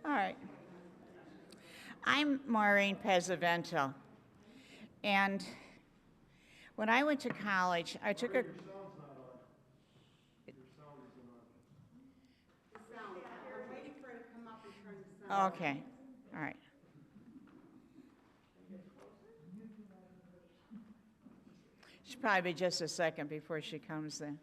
All right. I'm Maureen Pesavento, and when I went to college, I took a. Okay, all right. Should probably be just a second before she comes in.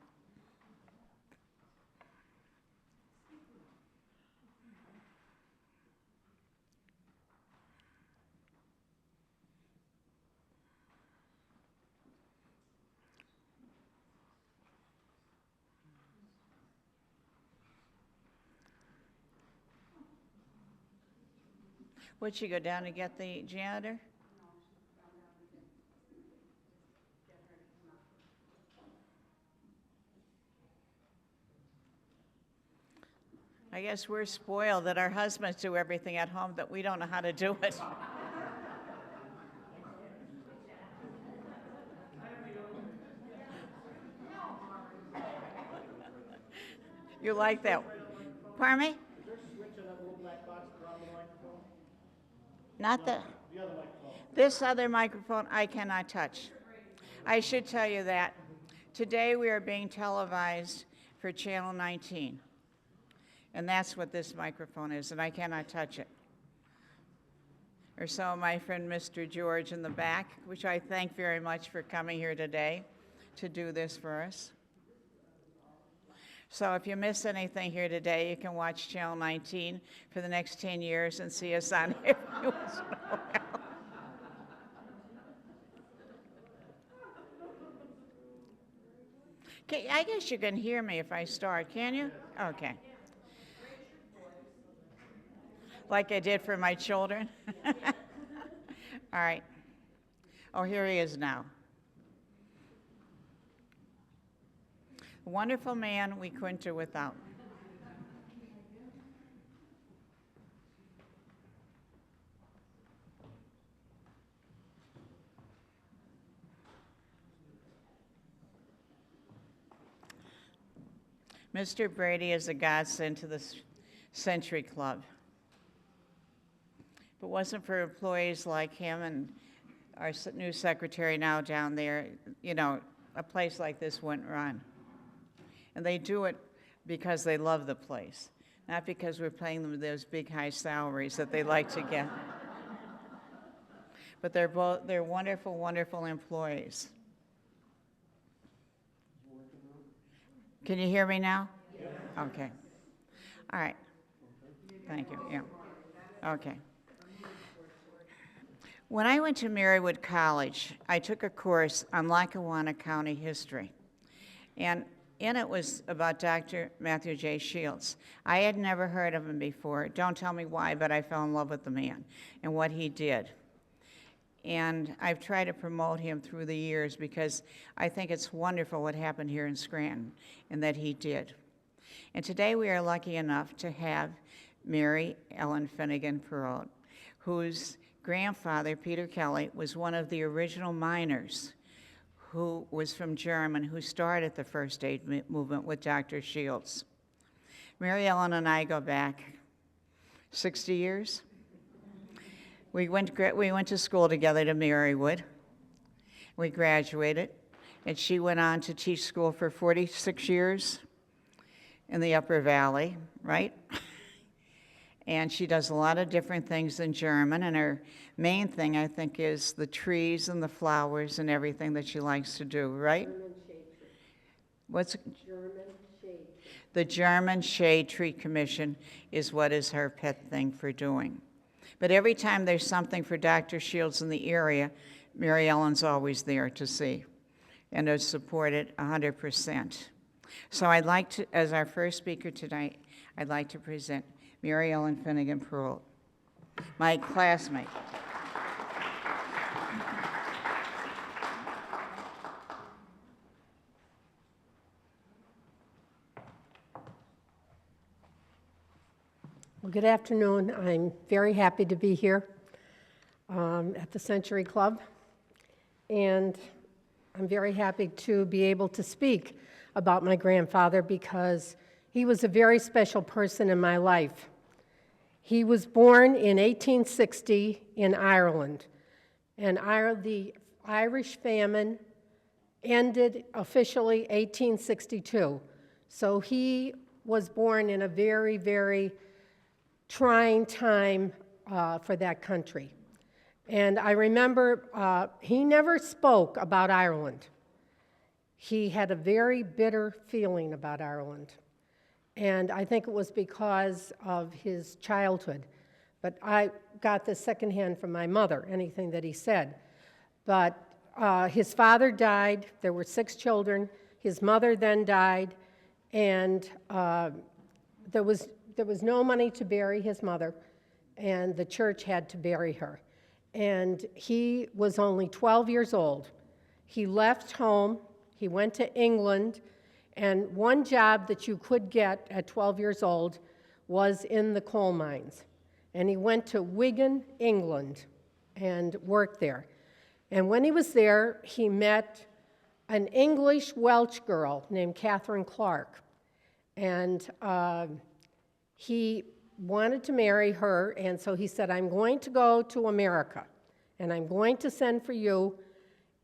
Would she go down to get the janitor? I guess we're spoiled that our husbands do everything at home, that we don't know how to do it. You like that? Pardon me? Is there a switch on that little black box at the bottom of the microphone? Not the, The other microphone. this other microphone I cannot touch. I should tell you that today we are being televised for Channel 19. And that's what this microphone is, and I cannot touch it. Or so my friend Mr. George in the back, which I thank very much for coming here today to do this for us. So if you miss anything here today, you can watch Channel 19 for the next 10 years and see us on every once in a while. Okay, I guess you can hear me if I start, can you? Okay. Like I did for my children? All right. Oh, here he is now. A wonderful man we couldn't do without. Mr. Brady is a godsend to the Century Club. If it wasn't for employees like him and our new secretary now down there, you know, a place like this wouldn't run. And they do it because they love the place, not because we're paying them those big high salaries that they like to get. But they're wonderful, wonderful employees. Can you hear me now? Yes. Okay. All right. Thank you. Yeah. Okay. When I went to Marywood College, I took a course on Lackawanna County history. And in it was about Dr. Matthew J. Shields. I had never heard of him before. Don't tell me why, but I fell in love with the man and what he did. And I've tried to promote him through the years because I think it's wonderful what happened here in Scranton and that he did. And today we are lucky enough to have Mary Ellen Finnegan Perrault, whose grandfather, Peter Kelly, was one of the original miners who was from German, who started the first aid movement with Dr. Shields. Mary Ellen and I go back 60 years. We went to school together to Marywood. We graduated, and she went on to teach school for 46 years in the Upper Valley, right? And she does a lot of different things in German, and her main thing, I think, is the trees and the flowers and everything that she likes to do, right? German shade tree. What's German shade tree. the German Shade Tree Commission is what is her pet thing for doing. But every time there's something for Dr. Shields in the area, Mary Ellen's always there to see and to support it 100%. So I'd like to, as our first speaker tonight, I'd like to present Mary Ellen Finnegan Perrault, my classmate. Well, good afternoon. I'm very happy to be here at the Century Club, and I'm very happy to be able to speak about my grandfather because he was a very special person in my life. He was born in 1860 in Ireland, and the Irish famine ended officially 1862. So he was born in a very, very trying time for that country. And I remember he never spoke about Ireland. He had a very bitter feeling about Ireland. And I think it was because of his childhood. But I got this secondhand from my mother, anything that he said. But his father died. There were 6 children. His mother then died. And there was no money to bury his mother. And the church had to bury her. And he was only 12 years old. He left home. He went to England. And one job that you could get at 12 years old was in the coal mines. And he went to Wigan, England, and worked there. And when he was there, he met an English Welsh girl named Catherine Clark. And he wanted to marry her, and so he said, I'm going to go to America, and I'm going to send for you,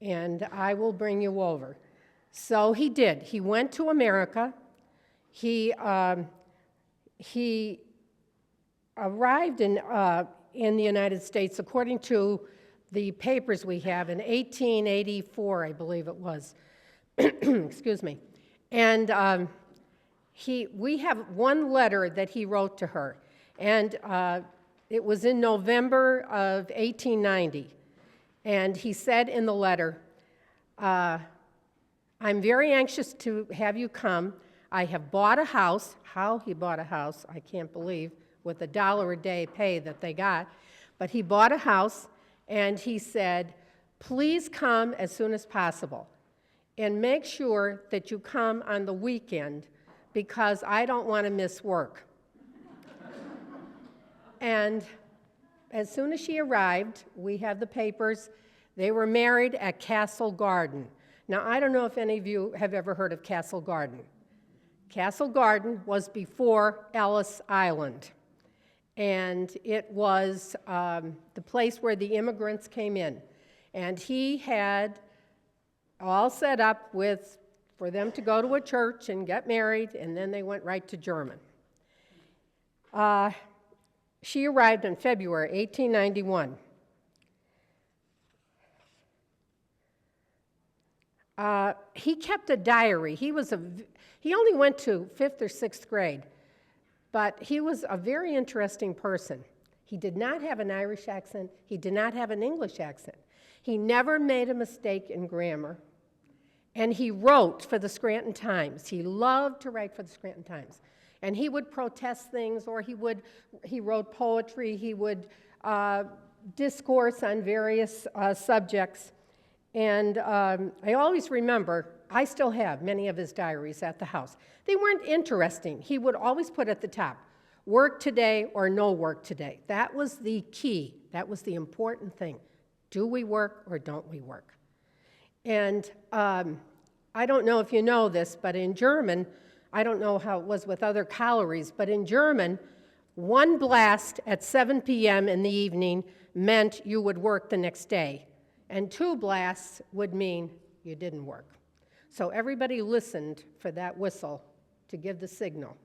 and I will bring you over. So he did. He went to America. He arrived in the United States, according to the papers we have, in 1884, I believe it was. Excuse me. And we have one letter that he wrote to her, and it was in November of 1890. And he said in the letter, I'm very anxious to have you come. I have bought a house. How he bought a house, I can't believe, with $1 a day pay that they got. But he bought a house, and he said, please come as soon as possible. And make sure that you come on the weekend, because I don't want to miss work. And as soon as she arrived, we have the papers, they were married at Castle Garden. Now, I don't know if any of you have ever heard of Castle Garden. Castle Garden was before Ellis Island, and it was the place where the immigrants came in. And he had all set up for them to go to a church and get married, and then they went right to German. She arrived in February 1891. He kept a diary. He only went to 5th or 6th grade, but he was a very interesting person. He did not have an Irish accent. He did not have an English accent. He never made a mistake in grammar. And he wrote for the Scranton Times. He loved to write for the Scranton Times. And he would protest things, or he wrote poetry, he would discourse on various subjects. And I always remember, I still have many of his diaries at the house. They weren't interesting. He would always put at the top, work today or no work today. That was the key. That was the important thing. Do we work or don't we work? And I don't know if you know this, but in German, I don't know how it was with other collieries, but in German, one blast at 7 p.m. in the evening meant you would work the next day, and 2 blasts would mean you didn't work. So everybody listened for that whistle to give the signal.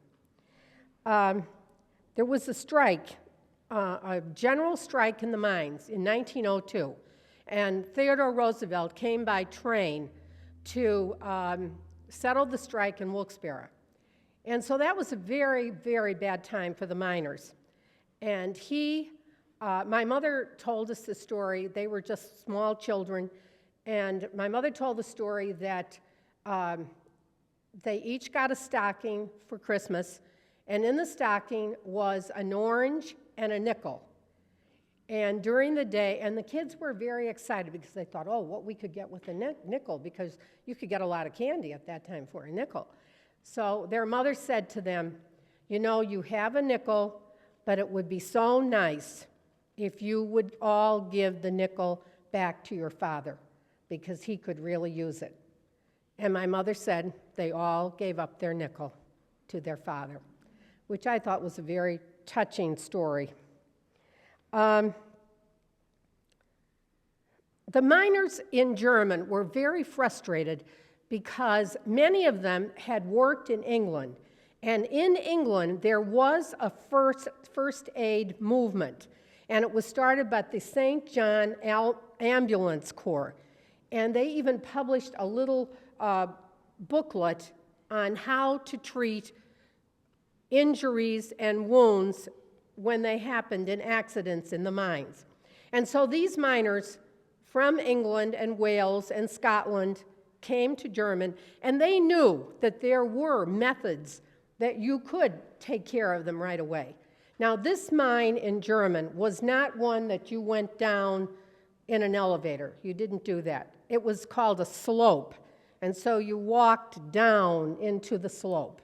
There was a strike, a general strike in the mines in 1902, and Theodore Roosevelt came by train to settle the strike in Wilkes-Barre. And so that was a very, very bad time for the miners. And my mother told us the story. They were just small children. And my mother told the story that they each got a stocking for Christmas. And in the stocking was an orange and a nickel. And during the day, and the kids were very excited because they thought, oh, what we could get with a nickel, because you could get a lot of candy at that time for a nickel. So their mother said to them, you know, you have a nickel, but it would be so nice if you would all give the nickel back to your father, because he could really use it. And my mother said they all gave up their nickel to their father, which I thought was a very touching story. The miners in German were very frustrated because many of them had worked in England. And in England, there was a first aid movement. And it was started by the St. John Ambulance Corps. And they even published a little booklet on how to treat injuries and wounds when they happened in accidents in the mines. And so these miners from England and Wales and Scotland came to German, and they knew that there were methods that you could take care of them right away. Now, this mine in German was not one that you went down in an elevator. You didn't do that. It was called a slope, and so you walked down into the slope,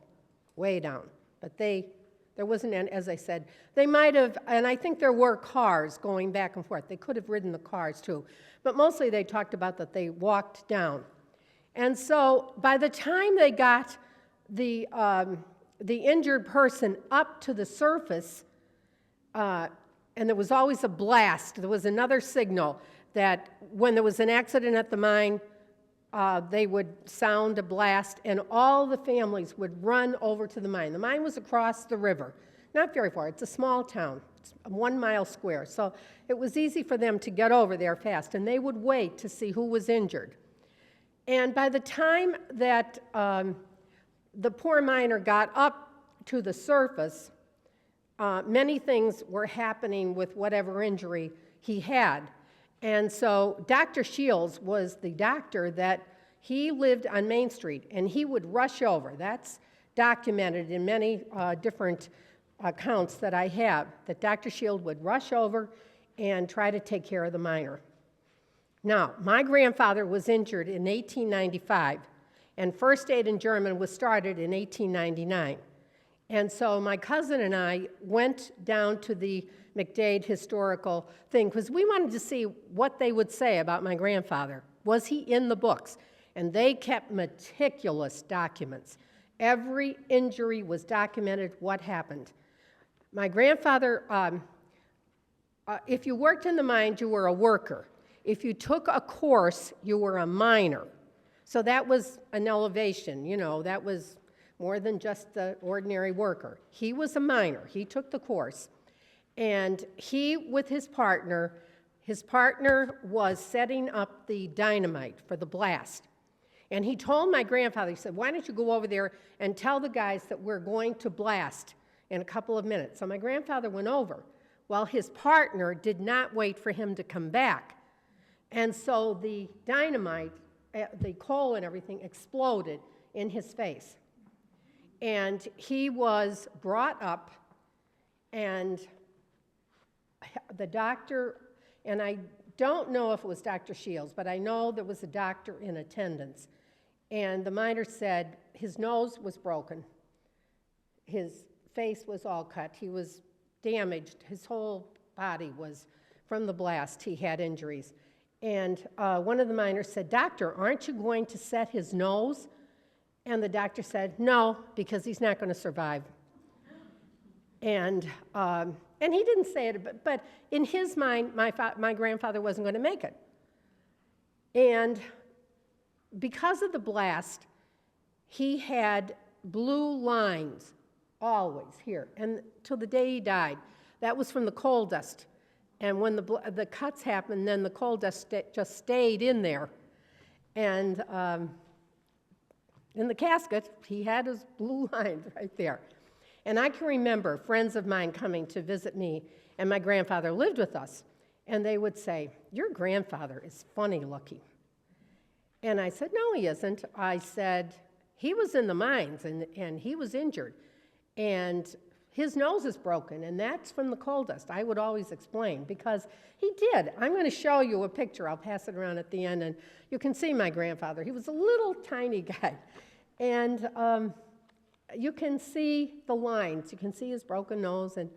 way down. But there wasn't, as I said, they might have, and I think there were cars going back and forth. They could have ridden the cars too. But mostly they talked about that they walked down. And so by the time they got the injured person up to the surface, and there was always a blast, there was another signal that when there was an accident at the mine, they would sound a blast, and all the families would run over to the mine. The mine was across the river, not very far. It's a small town. It's 1 mile square, so it was easy for them to get over there fast, and they would wait to see who was injured. And by the time that the poor miner got up to the surface, many things were happening with whatever injury he had. And so Dr. Shields was the doctor that he lived on Main Street, and he would rush over. That's documented in many different accounts that I have, that Dr. Shields would rush over and try to take care of the miner. Now, my grandfather was injured in 1895, and first aid in German was started in 1899. And so my cousin and I went down to the McDade historical thing because we wanted to see what they would say about my grandfather. Was he in the books? And they kept meticulous documents. Every injury was documented, what happened. My grandfather, if you worked in the mines, you were a worker. If you took a course, you were a miner. So that was an elevation, you know, that was more than just the ordinary worker. He was a miner. He took the course. And he, with his partner was setting up the dynamite for the blast. And he told my grandfather, he said, why don't you go over there and tell the guys that we're going to blast in a couple of minutes. So my grandfather went over. Well, his partner did not wait for him to come back. And so the dynamite, the coal and everything exploded in his face. And he was brought up, and the doctor, and I don't know if it was Dr. Shields, but I know there was a doctor in attendance. And the miner said his nose was broken. His face was all cut. He was damaged. His whole body was, from the blast, he had injuries. And one of the miners said, "Doctor, aren't you going to set his nose?" And the doctor said, "No, because he's not going to survive." And he didn't say it, but in his mind, my grandfather wasn't going to make it. And because of the blast, he had blue lines always here, and till the day he died. That was from the coal dust. And when the cuts happened, then the coal dust just stayed in there. And in the casket, he had his blue lines right there. And I can remember friends of mine coming to visit me, and my grandfather lived with us. And they would say, "Your grandfather is funny looking." And I said, "No, he isn't." I said, "He was in the mines, and he was injured. And his nose is broken, and that's from the coal dust." I would always explain, because he did. I'm going to show you a picture. I'll pass it around at the end, and you can see my grandfather. He was a little tiny guy. And you can see the lines. You can see his broken nose, and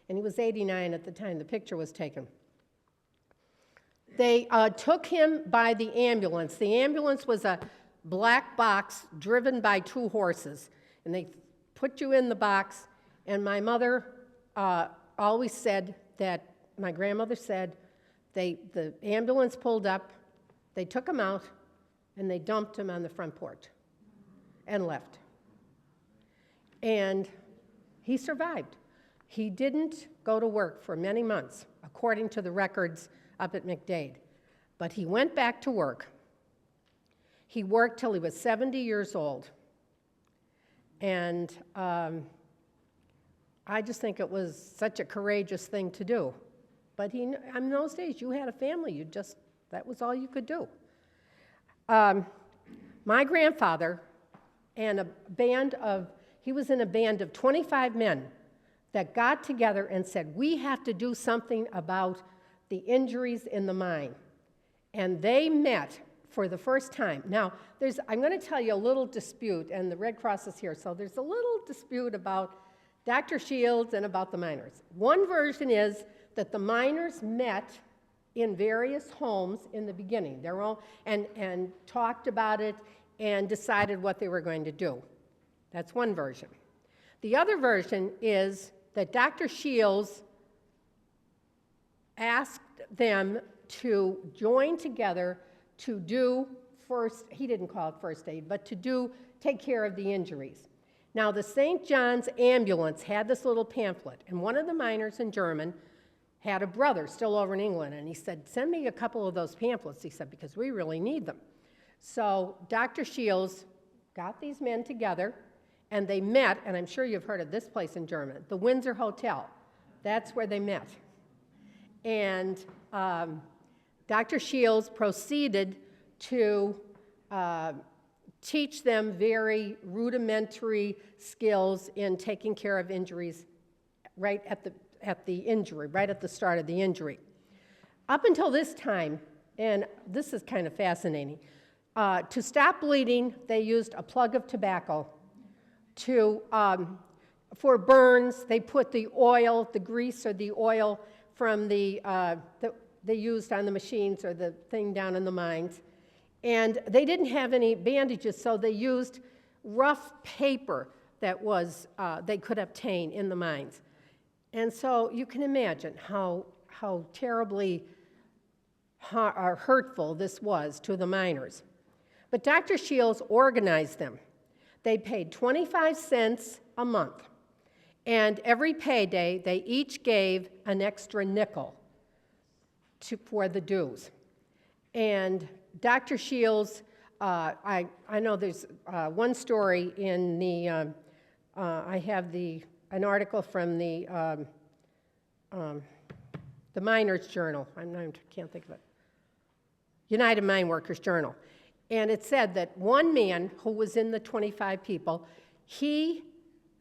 he was 89 at the time the picture was taken. They took him by the ambulance. The ambulance was a black box driven by 2 horses, and they put you in the box, and my mother always said that, my grandmother said, the ambulance pulled up, they took him out, and they dumped him on the front porch and left. And he survived. He didn't go to work for many months, according to the records up at McDade. But he went back to work. He worked till he was 70 years old. And I just think it was such a courageous thing to do. But in those days, you had a family. That was all you could do. My grandfather and he was in a band of 25 men that got together and said, we have to do something about the injuries in the mine. And they met for the first time. Now, I'm going to tell you a little dispute, and the Red Cross is here, so there's a little dispute about Dr. Shields and about the miners. One version is that the miners met in various homes in the beginning, and talked about it and decided what they were going to do. That's one version. The other version is that Dr. Shields asked them to join together to do he didn't call it first aid, but to take care of the injuries. Now, the St. John's ambulance had this little pamphlet, and one of the miners in German had a brother still over in England, and he said, send me a couple of those pamphlets, he said, because we really need them. So Dr. Shields got these men together, and they met, and I'm sure you've heard of this place in Germany, the Windsor Hotel. That's where they met. And Dr. Shields proceeded to teach them very rudimentary skills in taking care of injuries right at the start of the injury. Up until this time, and this is kind of fascinating, to stop bleeding, they used a plug of tobacco. For burns, they put the grease or the oil from they used on the machines or the thing down in the mines. And they didn't have any bandages, so they used rough paper that they could obtain in the mines. And so you can imagine how terribly hurtful this was to the miners. But Dr. Shields organized them. They paid 25 cents a month, and every payday they each gave an extra nickel for the dues. And Dr. Shields, I know there's one story in I have an article from the Miners' Journal. I can't think of it. United Mine Workers Journal. And it said that one man who was in the 25 people, he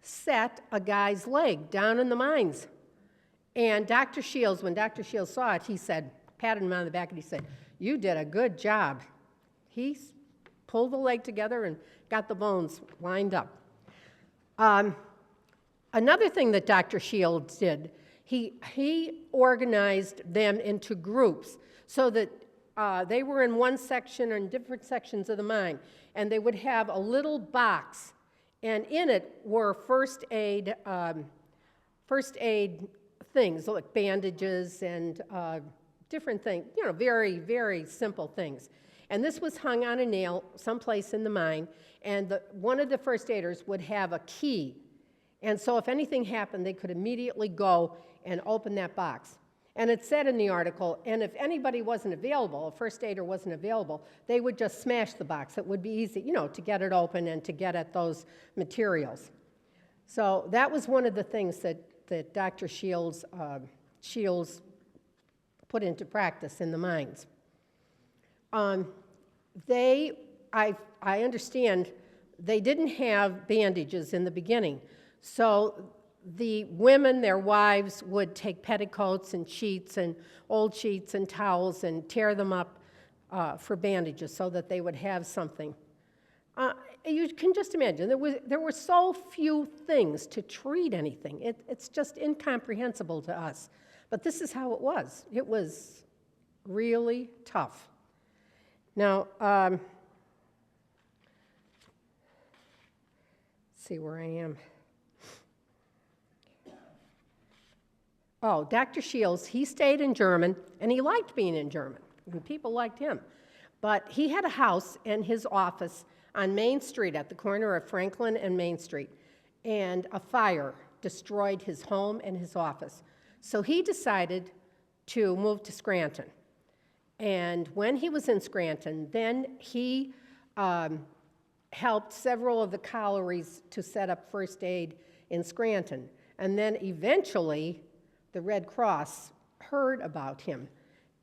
set a guy's leg down in the mines. And Dr. Shields, when Dr. Shields saw it, he said, patted him on the back, and he said, you did a good job. He pulled the leg together and got the bones lined up. Another thing that Dr. Shields did, he organized them into groups so that they were in one section or in different sections of the mine, and they would have a little box, and in it were first aid things like bandages and different things, very, very simple things. And this was hung on a nail someplace in the mine, and one of the first aiders would have a key. And so if anything happened, they could immediately go and open that box. And it said in the article, and if anybody wasn't available, a first aider wasn't available, they would just smash the box. It would be easy, to get it open and to get at those materials. So that was one of the things that Dr. Shields put into practice in the mines. I understand they didn't have bandages in the beginning. So the women, their wives, would take petticoats and sheets and old sheets and towels and tear them up for bandages so that they would have something. You can just imagine, there were so few things to treat anything. It's just incomprehensible to us. But this is how it was. It was really tough. Now, let's see where I am. Oh, Dr. Shields, he stayed in German, and he liked being in German, and people liked him. But he had a house and his office on Main Street at the corner of Franklin and Main Street, and a fire destroyed his home and his office. So he decided to move to Scranton. And when he was in Scranton, then he helped several of the collieries to set up first aid in Scranton. And then eventually, the Red Cross heard about him.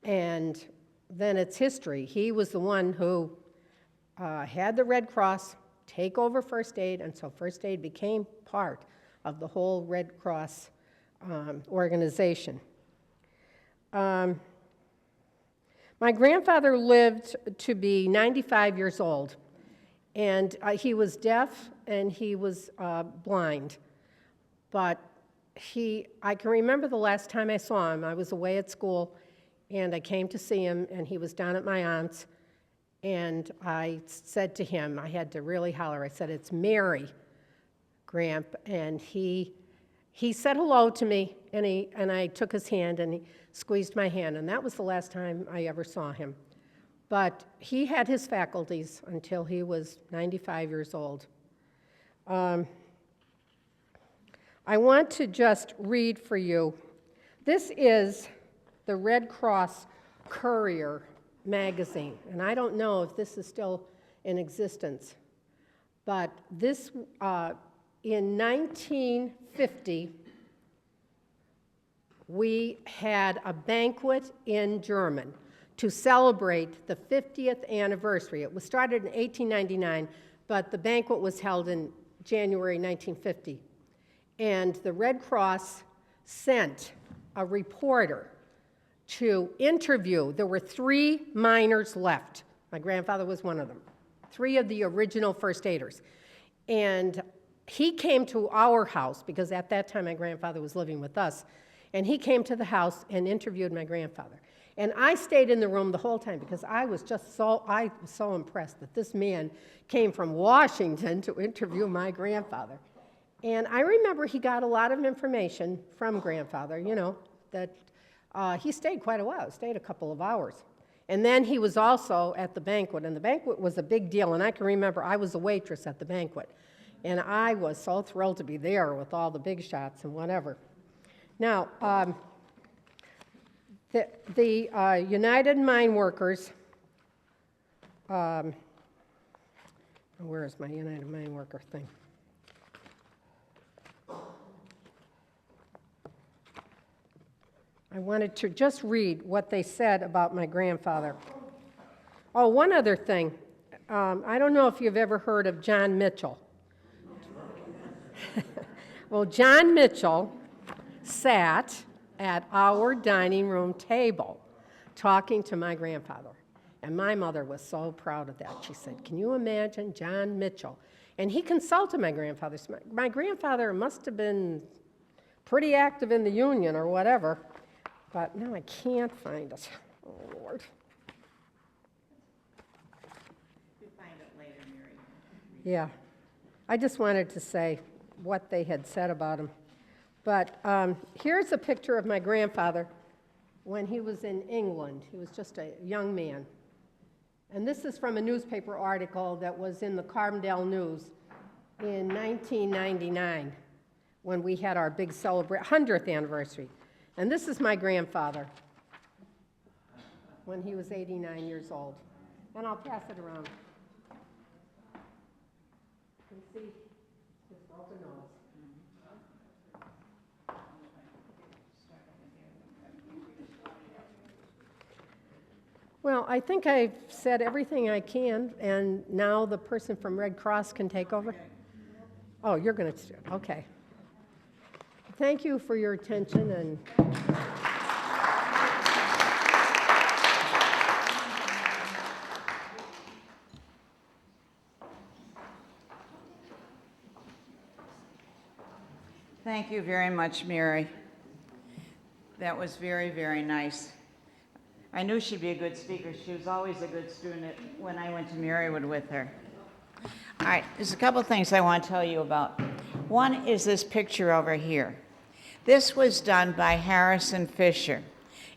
And then it's history. He was the one who had the Red Cross take over first aid, and so first aid became part of the whole Red Cross organization. My grandfather lived to be 95 years old, and he was deaf and he was blind. But I can remember the last time I saw him. I was away at school, and I came to see him, and he was down at my aunt's, and I said to him, I had to really holler, I said, "It's Mary, Gramp," and he said hello to me, and I took his hand, and he squeezed my hand, and that was the last time I ever saw him. But he had his faculties until he was 95 years old. I want to just read for you. This is the Red Cross Courier magazine, and I don't know if this is still in existence, but this, in 1950, we had a banquet in German to celebrate the 50th anniversary. It was started in 1899, but the banquet was held in January 1950. And the Red Cross sent a reporter to interview. There were 3 miners left. My grandfather was one of them. 3 of the original first aiders. And he came to our house, because at that time my grandfather was living with us, and he came to the house and interviewed my grandfather. And I stayed in the room the whole time because I was so impressed that this man came from Washington to interview my grandfather. And I remember he got a lot of information from grandfather, that he stayed quite a while, stayed a couple of hours. And then he was also at the banquet, and the banquet was a big deal, and I can remember I was a waitress at the banquet, and I was so thrilled to be there with all the big shots and whatever. Now, the United Mine Workers, where is my United Mine Worker thing? I wanted to just read what they said about my grandfather. Oh, one other thing. I don't know if you've ever heard of John Mitchell. Well, John Mitchell sat at our dining room table talking to my grandfather. And my mother was so proud of that. She said, "Can you imagine John Mitchell?" And he consulted my grandfather. My grandfather must have been pretty active in the Union or whatever. But now I can't find it. Oh, Lord. You'll find it later, Mary. Yeah. I just wanted to say what they had said about him. But here's a picture of my grandfather when he was in England. He was just a young man. And this is from a newspaper article that was in the Carbondale News in 1999 when we had our big 100th anniversary. And this is my grandfather when he was 89 years old. And I'll pass it around. You can see his broken nose. Well, I think I've said everything I can, and now the person from Red Cross can take over. Oh, you're going to, okay. Thank you for your attention, and Thank you very much, Mary. That was very, very nice. I knew she'd be a good speaker. She was always a good student when I went to Marywood with her. All right, there's a couple things I want to tell you about. One is this picture over here. This was done by Harrison Fisher,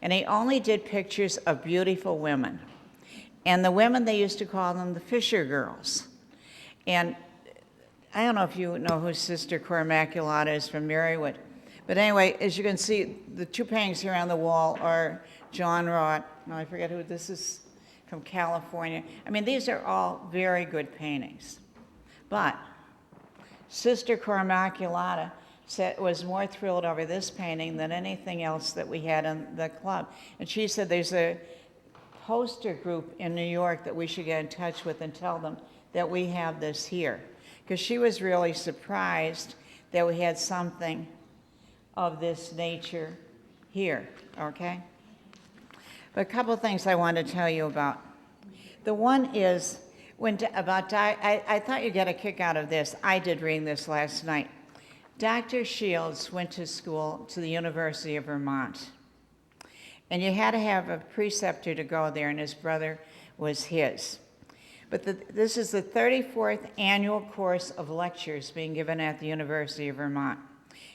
and he only did pictures of beautiful women. And the women, they used to call them the Fisher girls. And I don't know if you know who Sister Cora Immaculata is from Marywood. But anyway, as you can see, the two paintings here on the wall are John Rott. No, I forget who this is, from California. I mean, these are all very good paintings. But Sister Cora Immaculata was more thrilled over this painting than anything else that we had in the club. And she said there's a poster group in New York that we should get in touch with and tell them that we have this here. Because she was really surprised that we had something of this nature here, okay? But a couple of things I want to tell you about. The one is, I thought you'd get a kick out of this. I did reading this last night. Dr. Shields went to school to the University of Vermont. And you had to have a preceptor to go there, and his brother was his. But this is the 34th annual course of lectures being given at the University of Vermont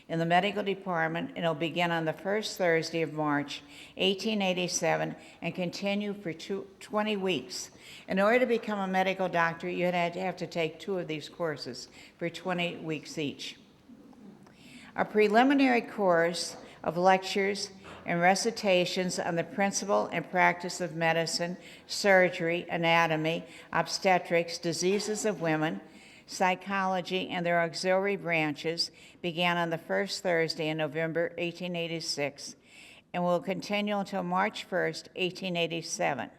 in the medical department, and it'll begin on the first Thursday of March, 1887, and continue for 20 weeks. In order to become a medical doctor, you had to have to take 2 of these courses for 20 weeks each. A preliminary course of lectures and recitations on the principle and practice of medicine, surgery, anatomy, obstetrics, diseases of women, psychology, and their auxiliary branches began on the first Thursday in November 1886 and will continue until March 1st, 1887.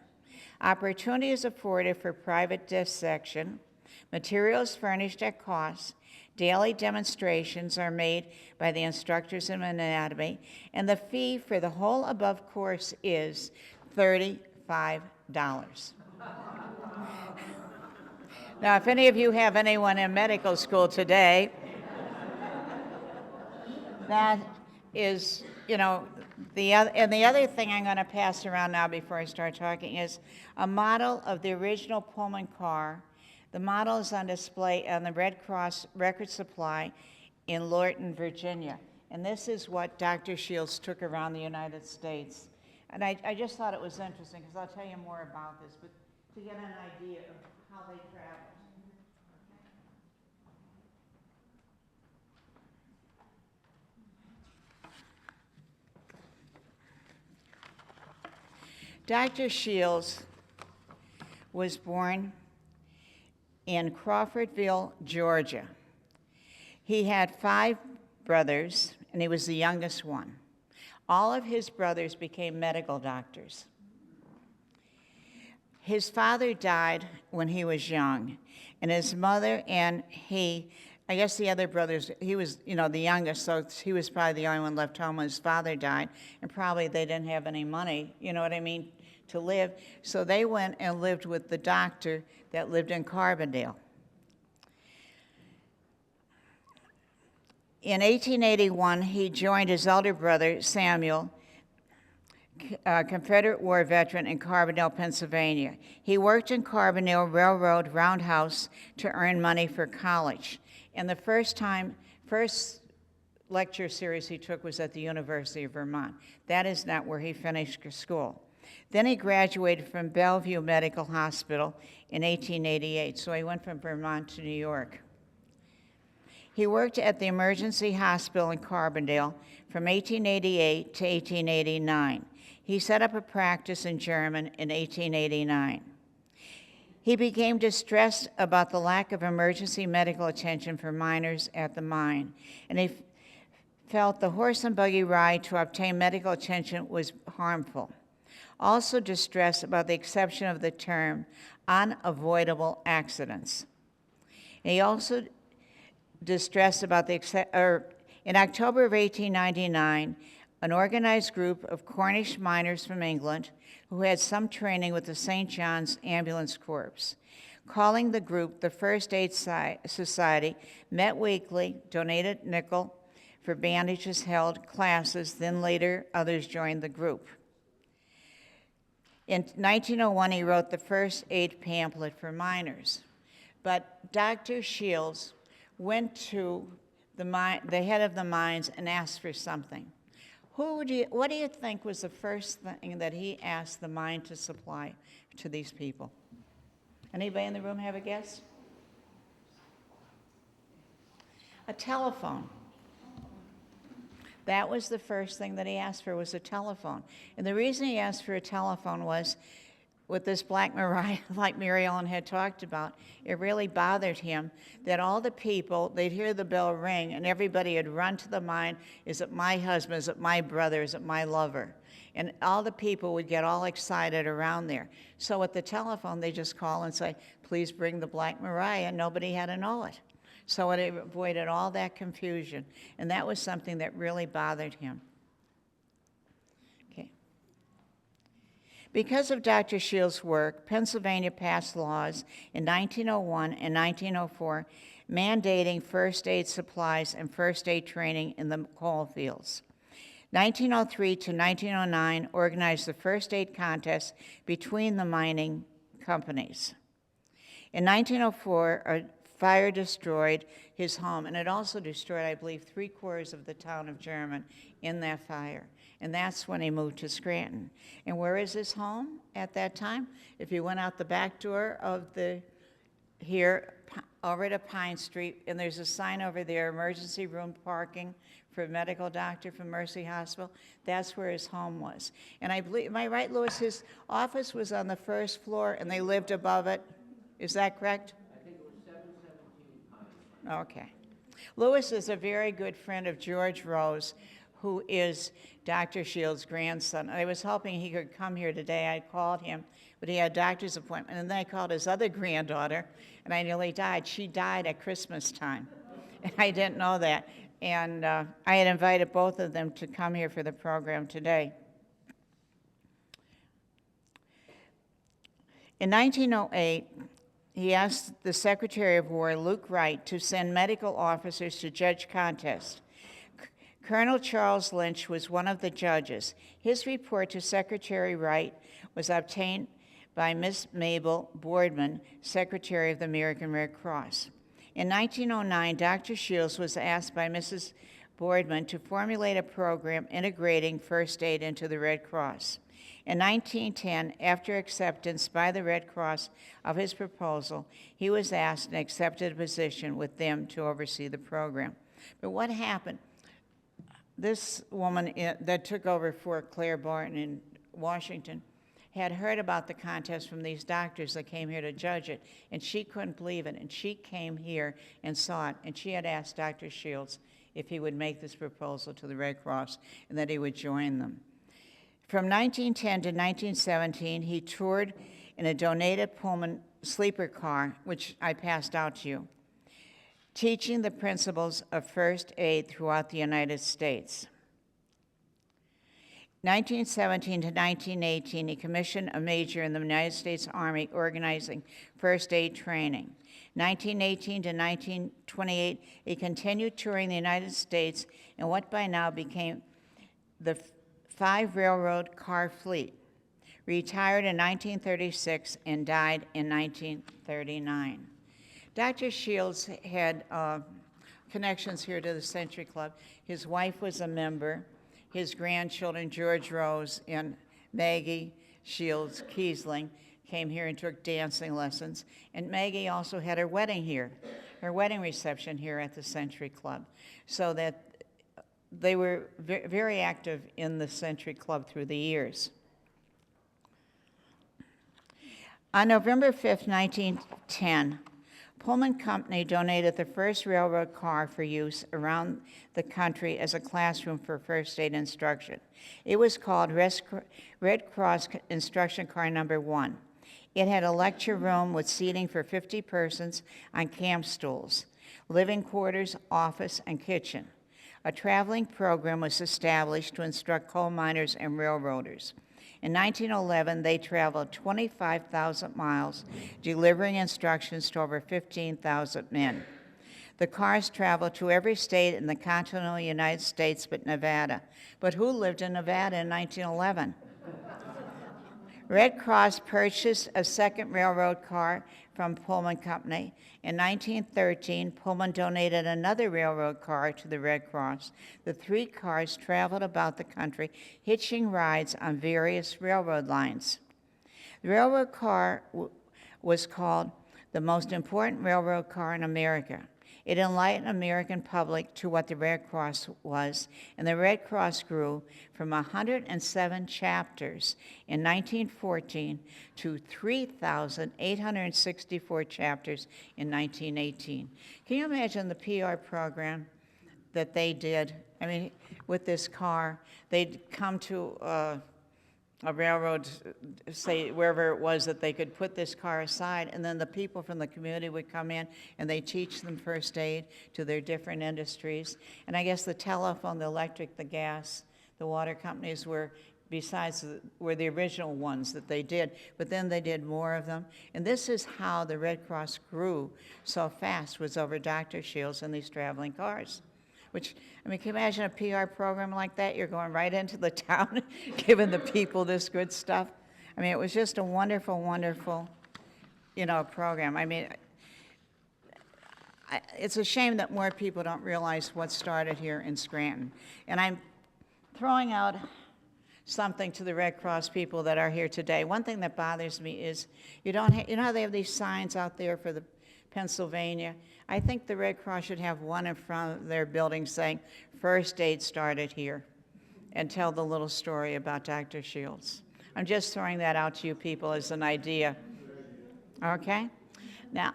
Opportunity is afforded for private dissection, materials furnished at cost, daily demonstrations are made by the instructors in anatomy, and the fee for the whole above course is $35. Now, if any of you have anyone in medical school today, that is, the other thing I'm going to pass around now before I start talking is a model of the original Pullman car. The model is on display on the Red Cross Record Supply in Lorton, Virginia. And this is what Dr. Shields took around the United States. And I just thought it was interesting, because I'll tell you more about this, but to get an idea of how they traveled. Dr. Shields was born in Crawfordville, Georgia. He had 5 brothers, and he was the youngest one. All of his brothers became medical doctors. His father died when he was young, and his mother and he, I guess the other brothers, he was, the youngest, so he was probably the only one left home when his father died, and probably they didn't have any money, to live. So they went and lived with the doctor that lived in Carbondale. In 1881, he joined his elder brother, Samuel, a Confederate War veteran in Carbondale, Pennsylvania. He worked in Carbondale Railroad Roundhouse to earn money for college. And the first lecture series he took was at the University of Vermont. That is not where he finished school. Then he graduated from Bellevue Medical Hospital in 1888, so he went from Vermont to New York. He worked at the emergency hospital in Carbondale from 1888 to 1889. He set up a practice in German in 1889. He became distressed about the lack of emergency medical attention for miners at the mine, and he felt the horse and buggy ride to obtain medical attention was harmful. Also distressed about the exception of the term unavoidable accidents. He also distressed about in October of 1899, an organized group of Cornish miners from England who had some training with the St. John's Ambulance Corps, calling the group the First Aid Society, met weekly, donated nickel for bandages, held classes, then later others joined the group. In 1901, he wrote the first aid pamphlet for miners. But Dr. Shields went to the head of the mines and asked for something. What do you think was the first thing that he asked the mine to supply to these people? Anybody in the room have a guess? A telephone. That was the first thing that he asked for, was a telephone. And the reason he asked for a telephone was, with this Black Mariah, like Mary Ellen had talked about, it really bothered him that all the people, they'd hear the bell ring, and everybody would run to the mine. Is it my husband? Is it my brother? Is it my lover? And all the people would get all excited around there. So at the telephone, they just call and say, please bring the Black Mariah. Nobody had to know it. So it avoided all that confusion. And that was something that really bothered him. Okay. Because of Dr. Shields' work, Pennsylvania passed laws in 1901 and 1904 mandating first aid supplies and first aid training in the coal fields. 1903 to 1909 organized the first aid contest between the mining companies. In 1904, a fire destroyed his home, and it also destroyed, I believe, 3/4 of the town of German in that fire. And that's when he moved to Scranton. And where is his home at that time? If you went out the back door of here, over to Pine Street, and there's a sign over there, emergency room parking for a medical doctor from Mercy Hospital, that's where his home was. And I believe, am I right, Louis, his office was on the first floor and they lived above it? Is that correct? I think it was 717 Pine. Okay. Louis is a very good friend of George Rose, who is Dr. Shields' grandson. I was hoping he could come here today. I called him, but he had a doctor's appointment. And then I called his other granddaughter, and I nearly died. She died at Christmas time, and I didn't know that. And I had invited both of them to come here for the program today. In 1908, he asked the Secretary of War, Luke Wright, to send medical officers to judge contests. Colonel Charles Lynch was one of the judges. His report to Secretary Wright was obtained by Miss Mabel Boardman, Secretary of the American Red Cross. In 1909, Dr. Shields was asked by Mrs. Boardman to formulate a program integrating first aid into the Red Cross. In 1910, after acceptance by the Red Cross of his proposal, he was asked and accepted a position with them to oversee the program. But what happened? This woman that took over for Claire Barton in Washington had heard about the contest from these doctors that came here to judge it, and she couldn't believe it, and she came here and saw it, and she had asked Dr. Shields if he would make this proposal to the Red Cross and that he would join them. From 1910 to 1917, he toured in a donated Pullman sleeper car, which I passed out to you, teaching the principles of first aid throughout the United States. 1917 to 1918, he commissioned a major in the United States Army organizing first aid training. 1918 to 1928, he continued touring the United States in what by now became the 5 railroad car fleet. Retired in 1936 and died in 1939. Dr. Shields had connections here to the Century Club. His wife was a member. His grandchildren, George Rose and Maggie Shields Kiesling, came here and took dancing lessons. And Maggie also had her wedding here, her wedding reception here at the Century Club. So that they were very active in the Century Club through the years. On November 5th, 1910, Pullman Company donated the first railroad car for use around the country as a classroom for first aid instruction. It was called Red Cross Instruction Car Number 1. It had a lecture room with seating for 50 persons on camp stools, living quarters, office, and kitchen. A traveling program was established to instruct coal miners and railroaders. In 1911, they traveled 25,000 miles, delivering instructions to over 15,000 men. The cars traveled to every state in the continental United States but Nevada. But who lived in Nevada in 1911? Red Cross purchased a second railroad car from Pullman Company. In 1913, Pullman donated another railroad car to the Red Cross. The three cars traveled about the country, hitching rides on various railroad lines. The railroad car was called the most important railroad car in America. It enlightened the American public to what the Red Cross was, and the Red Cross grew from 107 chapters in 1914 to 3,864 chapters in 1918. Can you imagine the PR program that they did? I mean, with this car, they'd come to a railroad, say wherever it was that they could put this car aside, and then the people from the community would come in and they teach them first aid to their different industries. And I guess the telephone, the electric, the gas, the water companies were were the original ones that they did, but then they did more of them. And this is how the Red Cross grew so fast, was over Dr. Shields and these traveling cars. Which, I mean, can you imagine a PR program like that? You're going right into the town, giving the people this good stuff. I mean, it was just a wonderful, wonderful, program. I mean, it's a shame that more people don't realize what started here in Scranton. And I'm throwing out something to the Red Cross people that are here today. One thing that bothers me is you know how they have these signs out there for the Pennsylvania? I think the Red Cross should have one in front of their building saying, "First aid started here," and tell the little story about Dr. Shields. I'm just throwing that out to you people as an idea. Okay? Now,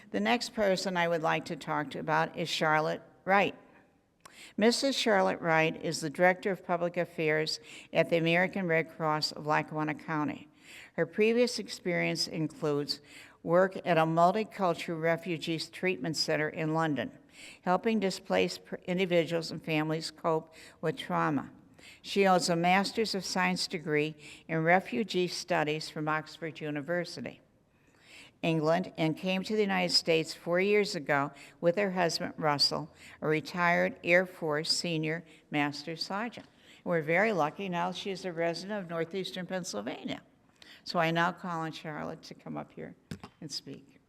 the next person I would like to talk about is Charlotte Wright. Mrs. Charlotte Wright is the Director of Public Affairs at the American Red Cross of Lackawanna County. Her previous experience includes work at a multicultural refugees treatment center in London, helping displaced individuals and families cope with trauma. She holds a Master's of Science degree in Refugee Studies from Oxford University, England, and came to the United States 4 years ago with her husband, Russell, a retired Air Force senior master sergeant. We're very lucky now she's a resident of northeastern Pennsylvania. So I now call on Charlotte to come up here and speak.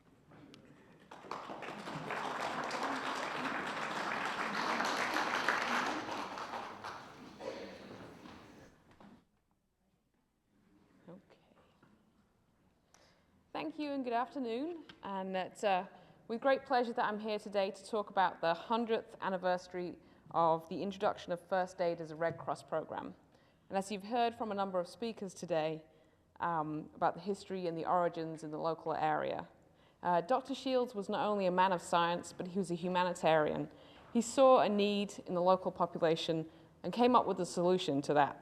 Okay. Thank you and good afternoon. And it's with great pleasure that I'm here today to talk about the 100th anniversary of the introduction of first aid as a Red Cross program. And as you've heard from a number of speakers today, about the history and the origins in the local area. Dr. Shields was not only a man of science, but he was a humanitarian. He saw a need in the local population and came up with a solution to that.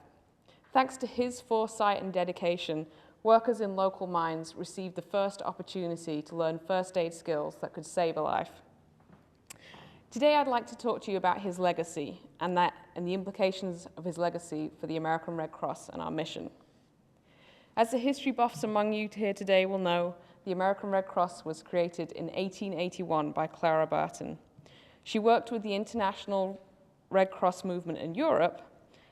Thanks to his foresight and dedication, workers in local mines received the first opportunity to learn first aid skills that could save a life. Today, I'd like to talk to you about his legacy and the implications of his legacy for the American Red Cross and our mission. As the history buffs among you here today will know, the American Red Cross was created in 1881 by Clara Barton. She worked with the International Red Cross movement in Europe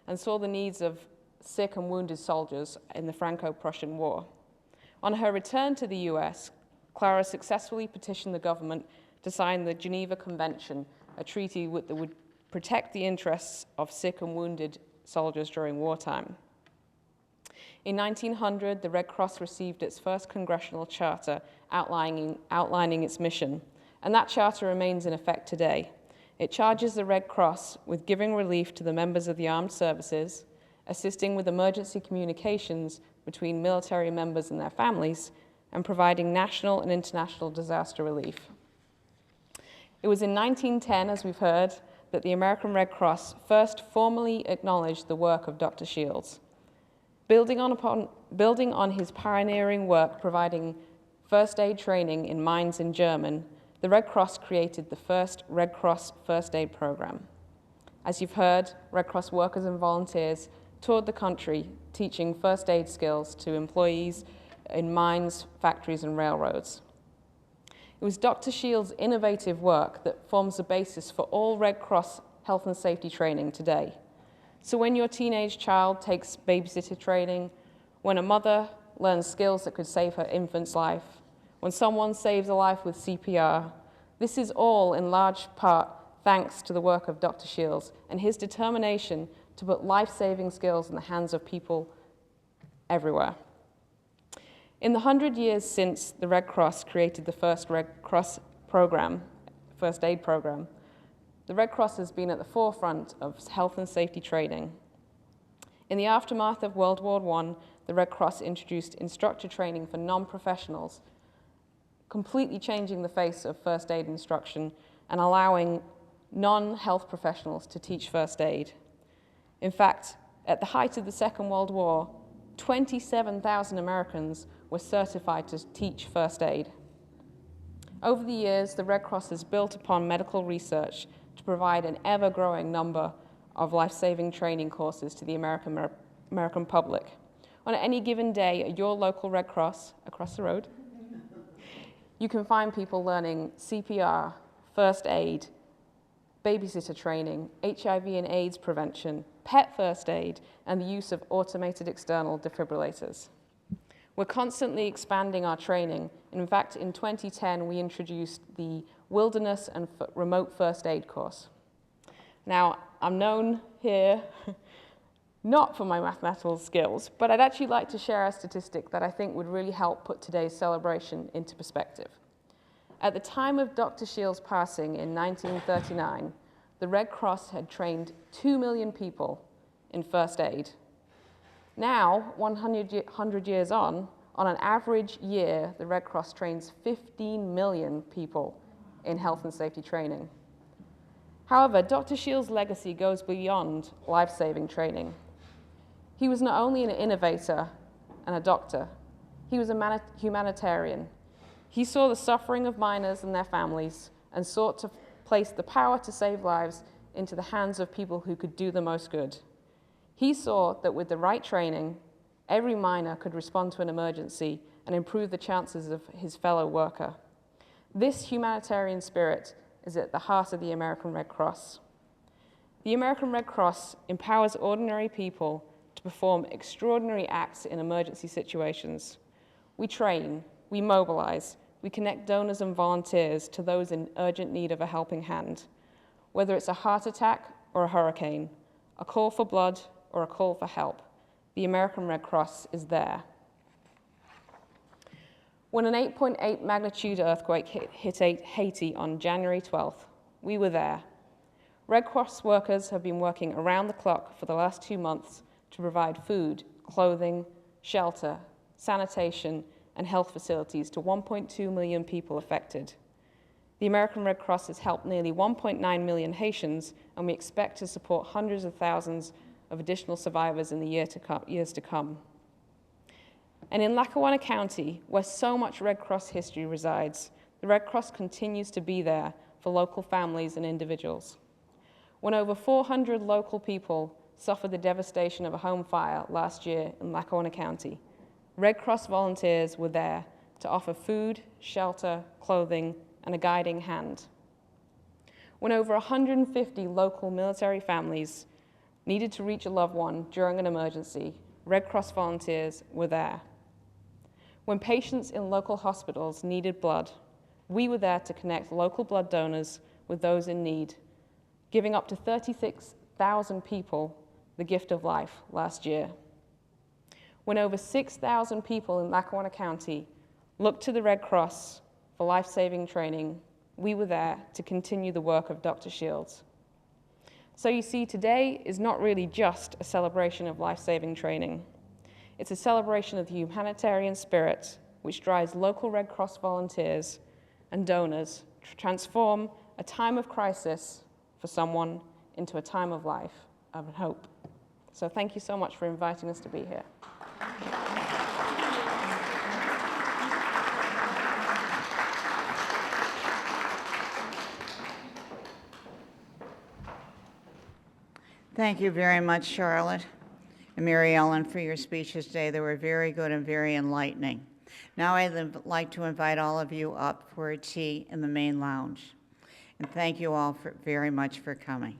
and saw the needs of sick and wounded soldiers in the Franco-Prussian War. On her return to the US, Clara successfully petitioned the government to sign the Geneva Convention, a treaty that would protect the interests of sick and wounded soldiers during wartime. In 1900, the Red Cross received its first congressional charter outlining its mission, and that charter remains in effect today. It charges the Red Cross with giving relief to the members of the armed services, assisting with emergency communications between military members and their families, and providing national and international disaster relief. It was in 1910, as we've heard, that the American Red Cross first formally acknowledged the work of Dr. Shields. Building on his pioneering work providing first aid training in mines in Germany, the Red Cross created the first Red Cross first aid program. As you've heard, Red Cross workers and volunteers toured the country teaching first aid skills to employees in mines, factories, and railroads. It was Dr. Shields' innovative work that forms the basis for all Red Cross health and safety training today. So when your teenage child takes babysitter training, when a mother learns skills that could save her infant's life, when someone saves a life with CPR. This is all in large part thanks to the work of Dr. Shields and his determination to put life-saving skills in the hands of people everywhere. In the 100 years since the Red Cross created the first Red Cross program, first aid program, the Red Cross has been at the forefront of health and safety training. In the aftermath of World War I, the Red Cross introduced instructor training for non-professionals, completely changing the face of first aid instruction and allowing non-health professionals to teach first aid. In fact, at the height of the Second World War, 27,000 Americans were certified to teach first aid. Over the years, the Red Cross has built upon medical research to provide an ever-growing number of life-saving training courses to the American public. On any given day at your local Red Cross across the road, you can find people learning CPR, first aid, babysitter training, HIV and AIDS prevention, pet first aid, and the use of automated external defibrillators. We're constantly expanding our training. In fact, in 2010, we introduced the Wilderness and Remote First Aid course. Now, I'm known here not for my mathematical skills, but I'd actually like to share a statistic that I think would really help put today's celebration into perspective. At the time of Dr. Shields' passing in 1939, the Red Cross had trained 2 million people in first aid. Now, 100 years on an average year, the Red Cross trains 15 million people in health and safety training. However, Dr. Shields' legacy goes beyond life-saving training. He was not only an innovator and a doctor, he was a humanitarian. He saw the suffering of miners and their families and sought to place the power to save lives into the hands of people who could do the most good. He saw that with the right training, every miner could respond to an emergency and improve the chances of his fellow worker. This humanitarian spirit is at the heart of the American Red Cross. The American Red Cross empowers ordinary people to perform extraordinary acts in emergency situations. We train, we mobilize, we connect donors and volunteers to those in urgent need of a helping hand, whether it's a heart attack or a hurricane, a call for blood or a call for help. The American Red Cross is there. When an 8.8 magnitude earthquake hit Haiti on January 12th, we were there. Red Cross workers have been working around the clock for the last 2 months to provide food, clothing, shelter, sanitation, and health facilities to 1.2 million people affected. The American Red Cross has helped nearly 1.9 million Haitians, and we expect to support hundreds of thousands of additional survivors in the years to come. And in Lackawanna County, where so much Red Cross history resides, the Red Cross continues to be there for local families and individuals. When over 400 local people suffered the devastation of a home fire last year in Lackawanna County, Red Cross volunteers were there to offer food, shelter, clothing, and a guiding hand. When over 150 local military families needed to reach a loved one during an emergency, Red Cross volunteers were there. When patients in local hospitals needed blood, we were there to connect local blood donors with those in need, giving up to 36,000 people the gift of life last year. When over 6,000 people in Lackawanna County looked to the Red Cross for life-saving training, we were there to continue the work of Dr. Shields. So you see, today is not really just a celebration of life-saving training. It's a celebration of the humanitarian spirit which drives local Red Cross volunteers and donors to transform a time of crisis for someone into a time of life of hope. So thank you so much for inviting us to be here. Thank you very much, Charlotte and Mary Ellen, for your speeches today. They were very good and very enlightening. Now I'd like to invite all of you up for a tea in the main lounge. And thank you all very much for coming.